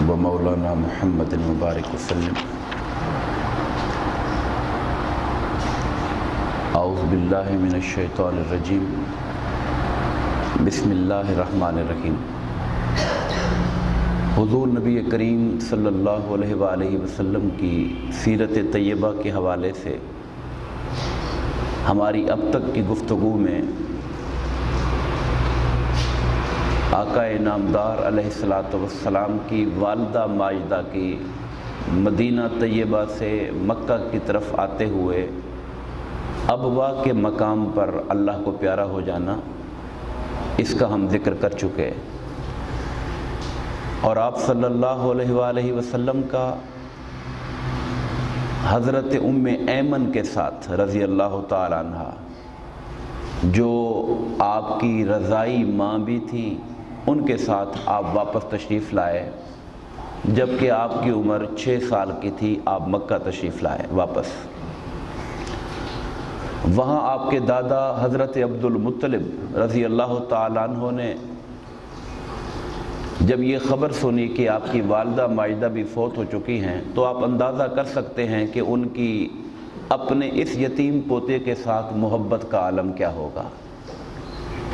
و مولانا محمد مبارک وسلم۔ اعوذ باللہ من الشیطان الرجیم، بسم اللہ الرحمن الرحیم۔ حضور نبی کریم صلی اللہ علیہ وآلہ وسلم کی سیرت طیبہ کے حوالے سے ہماری اب تک کی گفتگو میں آقا نامدار علیہ السلام کی والدہ ماجدہ کی مدینہ طیبہ سے مکہ کی طرف آتے ہوئے ابوا کے مقام پر اللہ کو پیارا ہو جانا، اس کا ہم ذکر کر چکے، اور آپ صلی اللہ علیہ وآلہ وسلم کا حضرت ام ایمن کے ساتھ رضی اللہ تعالی عنہ، جو آپ کی رضائی ماں بھی تھی، ان کے ساتھ آپ واپس تشریف لائے۔ جبکہ آپ کی عمر 6 سال کی تھی، آپ مکہ تشریف لائے واپس۔ وہاں آپ کے دادا حضرت عبد المطلب رضی اللہ تعالیٰ عنہ نے جب یہ خبر سنی کہ آپ کی والدہ ماجدہ بھی فوت ہو چکی ہیں، تو آپ اندازہ کر سکتے ہیں کہ ان کی اپنے اس یتیم پوتے کے ساتھ محبت کا عالم کیا ہوگا۔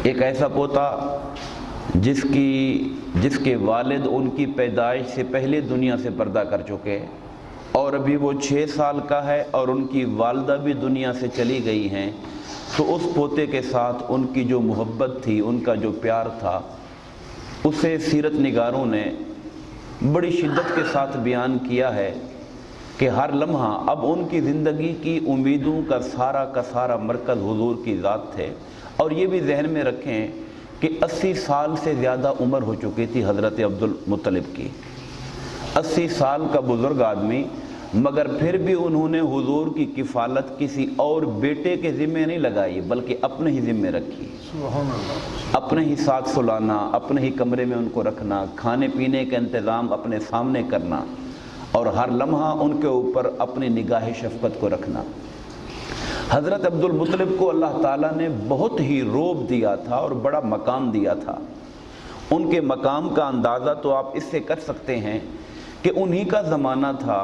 ایک ایسا پوتا جس کے والد ان کی پیدائش سے پہلے دنیا سے پردہ کر چکے، اور ابھی وہ 6 سال کا ہے، اور ان کی والدہ بھی دنیا سے چلی گئی ہیں، تو اس پوتے کے ساتھ ان کی جو محبت تھی، ان کا جو پیار تھا، اسے سیرت نگاروں نے بڑی شدت کے ساتھ بیان کیا ہے کہ ہر لمحہ اب ان کی زندگی کی امیدوں کا سارا مرکز حضور کی ذات تھے۔ اور یہ بھی ذہن میں رکھیں کہ 80 سال سے زیادہ عمر ہو چکی تھی حضرت عبد المطلب کی، 80 سال کا بزرگ آدمی، مگر پھر بھی انہوں نے حضور کی کفالت کسی اور بیٹے کے ذمے نہیں لگائی، بلکہ اپنے ہی ذمے رکھی۔ سبحان اللہ۔ اپنے ہی ساتھ سلانا، اپنے ہی کمرے میں ان کو رکھنا، کھانے پینے کا انتظام اپنے سامنے کرنا، اور ہر لمحہ ان کے اوپر اپنی نگاہ شفقت کو رکھنا۔ حضرت عبد المطلب کو اللہ تعالیٰ نے بہت ہی روب دیا تھا اور بڑا مقام دیا تھا۔ ان کے مقام کا اندازہ تو آپ اس سے کر سکتے ہیں کہ انہی کا زمانہ تھا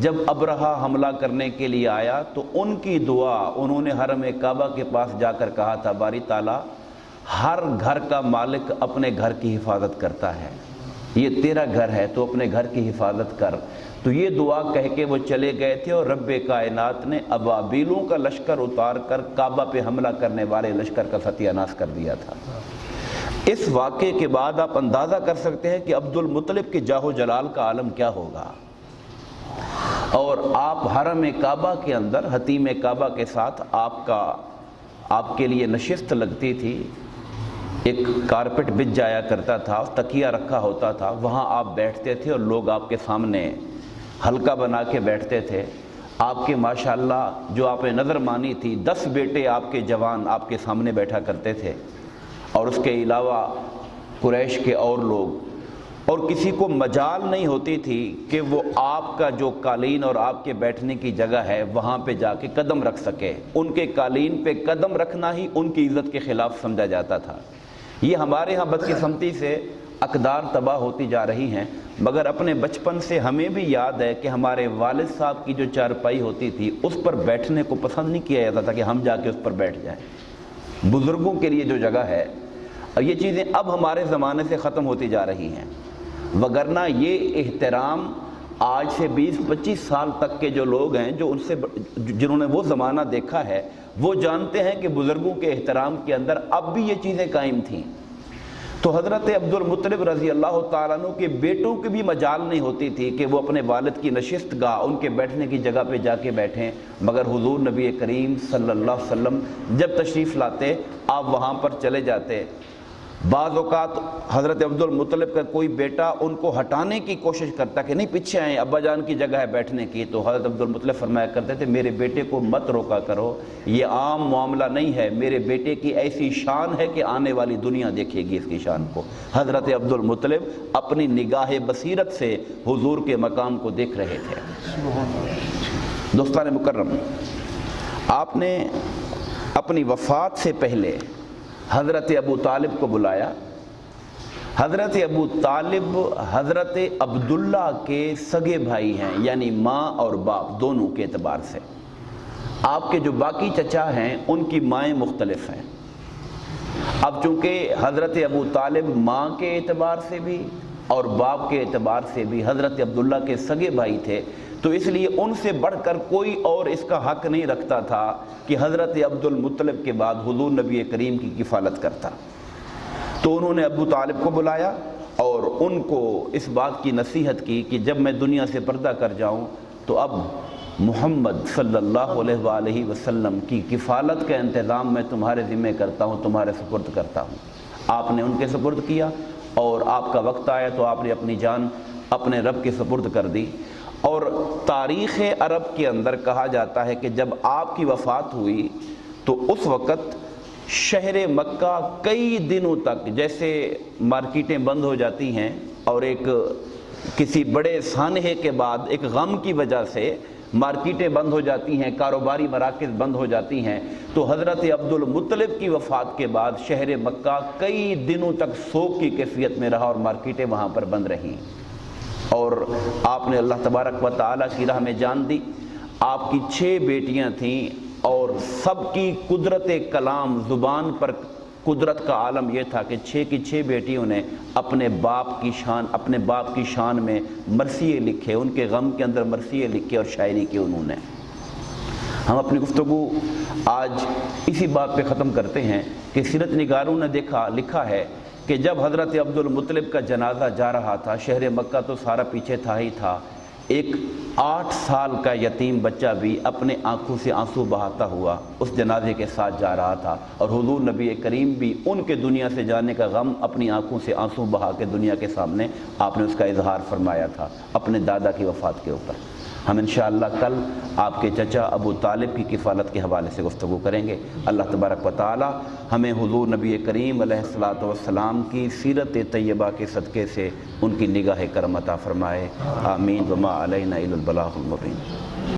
جب ابرہہ حملہ کرنے کے لیے آیا، تو ان کی دعا انہوں نے حرم کعبہ کے پاس جا کر کہا تھا، باری تعالیٰ ہر گھر کا مالک اپنے گھر کی حفاظت کرتا ہے، یہ تیرا گھر ہے تو اپنے گھر کی حفاظت کر۔ تو یہ دعا کہہ کے وہ چلے گئے تھے، اور رب کائنات نے ابابیلوں کا لشکر اتار کر کعبہ پہ حملہ کرنے والے لشکر کا ستیہ ناش کر دیا تھا۔ اس واقعے کے بعد آپ اندازہ کر سکتے ہیں کہ عبد المطلب کے جاہ و جلال کا عالم کیا ہوگا۔ اور آپ حرم کعبہ کے اندر حتیم کعبہ کے ساتھ آپ کے لیے نشست لگتی تھی، ایک کارپٹ بچھ جایا کرتا تھا، تکیہ رکھا ہوتا تھا، وہاں آپ بیٹھتے تھے اور لوگ آپ کے سامنے حلقہ بنا کے بیٹھتے تھے۔ آپ کے ماشاءاللہ جو آپ نے نظر مانی تھی، 10 بیٹے آپ کے جوان آپ کے سامنے بیٹھا کرتے تھے، اور اس کے علاوہ قریش کے اور لوگ، اور کسی کو مجال نہیں ہوتی تھی کہ وہ آپ کا جو قالین اور آپ کے بیٹھنے کی جگہ ہے وہاں پہ جا کے قدم رکھ سکے۔ ان کے قالین پہ قدم رکھنا ہی ان کی عزت کے خلاف سمجھا جاتا تھا۔ یہ ہمارے ہاں بدقسمتی سے اقدار تباہ ہوتی جا رہی ہیں، مگر اپنے بچپن سے ہمیں بھی یاد ہے کہ ہمارے والد صاحب کی جو چارپائی ہوتی تھی، اس پر بیٹھنے کو پسند نہیں کیا جاتا تھا کہ ہم جا کے اس پر بیٹھ جائیں۔ بزرگوں کے لیے جو جگہ ہے، اور یہ چیزیں اب ہمارے زمانے سے ختم ہوتی جا رہی ہیں، وگرنہ یہ احترام آج سے 20-25 سال تک کے جو لوگ ہیں، جنہوں نے وہ زمانہ دیکھا ہے، وہ جانتے ہیں کہ بزرگوں کے احترام کے اندر اب بھی یہ چیزیں قائم تھیں۔ تو حضرت عبد المطلب رضی اللہ تعالیٰ عنہ کے بیٹوں کی بھی مجال نہیں ہوتی تھی کہ وہ اپنے والد کی نشست گاہ، ان کے بیٹھنے کی جگہ پہ جا کے بیٹھیں، مگر حضور نبی کریم صلی اللہ علیہ وسلم جب تشریف لاتے، آپ وہاں پر چلے جاتے۔ بعض اوقات حضرت عبد المطلب کا کوئی بیٹا ان کو ہٹانے کی کوشش کرتا کہ نہیں پیچھے آئیں، ابا جان کی جگہ ہے بیٹھنے کی، تو حضرت عبد المطلب فرمایا کرتے تھے، میرے بیٹے کو مت روکا کرو، یہ عام معاملہ نہیں ہے، میرے بیٹے کی ایسی شان ہے کہ آنے والی دنیا دیکھے گی اس کی شان کو۔ حضرت عبد المطلب اپنی نگاہ بصیرت سے حضور کے مقام کو دیکھ رہے تھے۔ دوستان مکرم، آپ نے اپنی وفات سے پہلے حضرت ابو طالب کو بلایا۔ حضرت ابو طالب حضرت عبداللہ کے سگے بھائی ہیں، یعنی ماں اور باپ دونوں کے اعتبار سے۔ آپ کے جو باقی چچا ہیں ان کی مائیں مختلف ہیں۔ اب چونکہ حضرت ابو طالب ماں کے اعتبار سے بھی اور باپ کے اعتبار سے بھی حضرت عبداللہ کے سگے بھائی تھے، تو اس لیے ان سے بڑھ کر کوئی اور اس کا حق نہیں رکھتا تھا کہ حضرت عبد المطلب کے بعد حضور نبی کریم کی کفالت کرتا۔ تو انہوں نے ابو طالب کو بلایا اور ان کو اس بات کی نصیحت کی کہ جب میں دنیا سے پردہ کر جاؤں تو اب محمد صلی اللہ علیہ وآلہ وسلم کی کفالت کا انتظام میں تمہارے ذمہ کرتا ہوں، تمہارے سپرد کرتا ہوں۔ آپ نے ان کے سپرد کیا اور آپ کا وقت آیا تو آپ نے اپنی جان اپنے رب کے سپرد کر دی۔ اور تاریخ عرب کے اندر کہا جاتا ہے کہ جب آپ کی وفات ہوئی تو اس وقت شہر مکہ کئی دنوں تک، جیسے مارکیٹیں بند ہو جاتی ہیں اور ایک کسی بڑے سانحے کے بعد ایک غم کی وجہ سے مارکیٹیں بند ہو جاتی ہیں، کاروباری مراکز بند ہو جاتی ہیں، تو حضرت عبد المطلب کی وفات کے بعد شہر مکہ کئی دنوں تک سوگ کی کیفیت میں رہا اور مارکیٹیں وہاں پر بند رہیں۔ اور آپ نے اللہ تبارک و تعالیٰ کی راہ میں جان دی۔ آپ کی 6 بیٹیاں تھیں اور سب کی قدرت کلام، زبان پر قدرت کا عالم یہ تھا کہ 6 کی 6 بیٹیوں نے اپنے باپ کی شان میں مرثیے لکھے، ان کے غم کے اندر مرثیے لکھے اور شاعری کی انہوں نے۔ ہم اپنی گفتگو آج اسی بات پہ ختم کرتے ہیں کہ سیرت نگاروں نے لکھا ہے کہ جب حضرت عبد المطلب کا جنازہ جا رہا تھا، شہر مکہ تو سارا پیچھے تھا ہی تھا، ایک 8 سال کا یتیم بچہ بھی اپنے آنکھوں سے آنسو بہاتا ہوا اس جنازے کے ساتھ جا رہا تھا، اور حضور نبی کریم بھی ان کے دنیا سے جانے کا غم اپنی آنکھوں سے آنسو بہا کے دنیا کے سامنے آپ نے اس کا اظہار فرمایا تھا اپنے دادا کی وفات کے اوپر۔ ہم انشاءاللہ کل آپ کے چچا ابو طالب کی کفالت کے حوالے سے گفتگو کریں گے۔ اللہ تبارک و تعالی ہمیں حضور نبی کریم علیہ الصلاۃ والسلام کی سیرت طیبہ کے صدقے سے ان کی نگاہ کرم عطا فرمائے۔ آمین۔ وما علینا الا البلاغ المبین۔